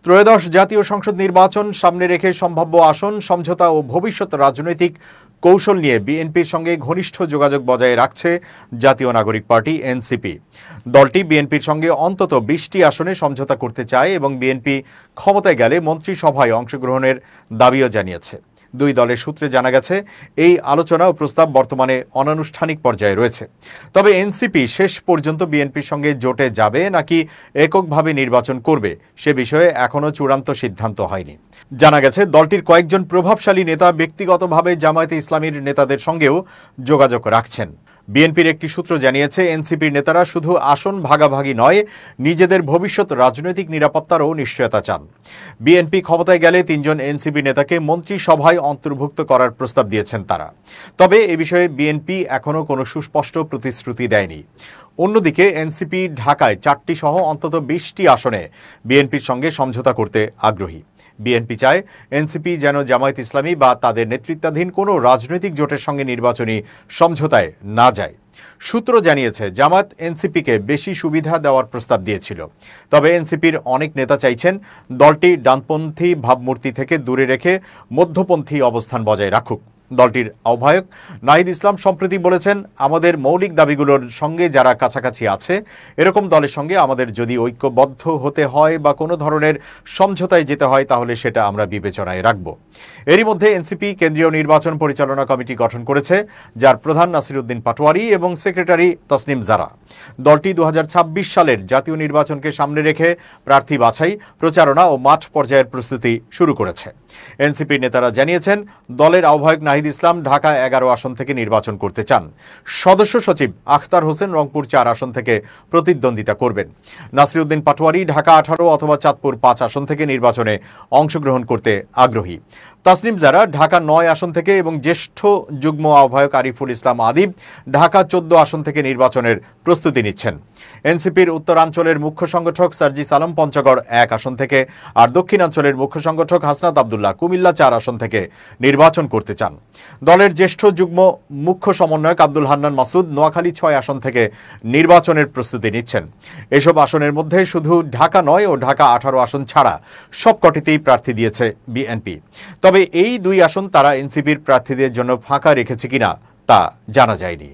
ত্রয়োদশ জাতীয় সংসদ নির্বাচন সামনে রেখে সম্ভাব্য আসন সমঝোতা ও ভবিষ্যৎ রাজনৈতিক কৌশল নিয়ে বিএনপির সঙ্গে ঘনিষ্ঠ যোগাযোগ বজায় রাখছে জাতীয় নাগরিক পার্টি এনসিপি। দলটি বিএনপির সঙ্গে অন্তত ২০টি আসনে সমঝোতা করতে চায় এবং বিএনপি ক্ষমতায় গেলে মন্ত্রিসভায় অংশগ্রহণের দাবিও জানিয়েছে। দুই দলের সূত্রে জানা গেছে এই আলোচনা ও প্রস্তাব বর্তমানে অনানুষ্ঠানিক পর্যায়ে রয়েছে। তবে এনসিপি শেষ পর্যন্ত বিএনপির সঙ্গে জোটে যাবে নাকি এককভাবে নির্বাচন করবে সে বিষয়ে এখনও চূড়ান্ত সিদ্ধান্ত হয়নি। জানা গেছে দলটির কয়েকজন প্রভাবশালী নেতা ব্যক্তিগতভাবে জামায়াতে ইসলামীর নেতাদের সঙ্গেও যোগাযোগ রাখছেন। বিএনপির একটি সূত্র জানিয়েছে এনসিপির নেতারা শুধু আসন ভাগাভাগি নয়, নিজেদের ভবিষ্যৎ রাজনৈতিক নিরাপত্তারও নিশ্চয়তা চান। বিএনপি ক্ষমতায় গেলে ৩ জন এনসিপি নেতাকে মন্ত্রিসভায় অন্তর্ভুক্ত করার প্রস্তাব দিয়েছেন তারা। তবে এ বিষয়ে বিএনপি এখনও কোনো সুস্পষ্ট প্রতিশ্রুতি দেয়নি। অন্যদিকে এনসিপি ঢাকায় 4টি সহ অন্তত 20টি আসনে বিএনপির সঙ্গে সমঝোতা করতে আগ্রহী। বিএনপি চায় এনসিপি যেন জামায়াত ইসলামী বা তাদের নেতৃত্বাধীন কোনো রাজনৈতিক জোটের সঙ্গে নির্বাচনী সমঝোতায় না যায়। সূত্র জানিয়েছে জামায়াত এনসিপিকে বেশি সুবিধা দেওয়ার প্রস্তাব দিয়েছিল। তবে এনসিপির অনেক নেতা চাইছেন দলটি ডানপন্থী ভাবমূর্তি থেকে দূরে রেখে মধ্যপন্থী অবস্থান বজায় রাখুক। দলটির আহ্বায়ক নাহিদ ইসলাম সম্প্রতি বলেছেন, আমাদের মৌলিক দাবিগুলোর সঙ্গে যারা কাছাকাছি আছে এরকম দলের সঙ্গে আমাদের যদি ঐক্যবদ্ধ হতে হয় বা কোনো ধরনের সমঝোতায় যেতে হয় তাহলে সেটা আমরা বিবেচনায় রাখব। এরই মধ্যে এনসিপি কেন্দ্রীয় নির্বাচন পরিচালনা কমিটি গঠন করেছে, যার প্রধান নাসিরউদ্দিন পাটোয়ারি এবং সেক্রেটারি তাসনিম জারা। দলটি ২০২৬ সালের জাতীয় নির্বাচনকে সামনে রেখে প্রার্থী বাছাই, প্রচারণা ও মাঠ পর্যায়ের প্রস্তুতি শুরু করেছে। এনসিপির নেতারা জানিয়েছেন দলের আহ্বায়ক নাহিদ ইসলাম ঢাকা 11 আসন থেকে নির্বাচন করতে চান। সদস্য সচিব আখতার হোসেন রংপুর 4 আসন থেকে প্রতিদ্বন্দ্বিতা করবেন। নাসিরউদ্দিন পাটোয়ারি ঢাকা 18 অথবা চাঁদপুর 5 আসন থেকে নির্বাচনে অংশগ্রহণ করতে আগ্রহী। তাসনিম জারা ঢাকা 9 আসন থেকে এবং জ্যেষ্ঠ যুগ্ম আহ্বায়ক আরিফুল ইসলাম আদিব ঢাকা 14 আসন থেকে নির্বাচনের প্রস্তুতি নিচ্ছেন। এনসিপির উত্তরাঞ্চলের মুখ্য সংগঠক সার্জিস আলম পঞ্চগড় 1 আসন থেকে আর দক্ষিণাঞ্চলের মুখ্য সংগঠক হাসনাত আবদুল্লাহ কুমিল্লা 4 আসন থেকে নির্বাচন করতে চান। দলের জ্যেষ্ঠ যুগ্ম মুখ্য সমন্বয়ক আব্দুল হান্নান মাসুদ নোয়াখালী 6 আসন থেকে নির্বাচনের প্রস্তুতি নিচ্ছেন। এসব আসনের মধ্যে শুধু ঢাকা 9 ও ঢাকা 18 আসন ছাড়া সবকটিতেই প্রার্থী দিয়েছে বিএনপি। তবে এই 2 আসন তারা এনসিপির প্রার্থীদের জন্য ফাঁকা রেখেছে কিনা তা জানা যায়নি।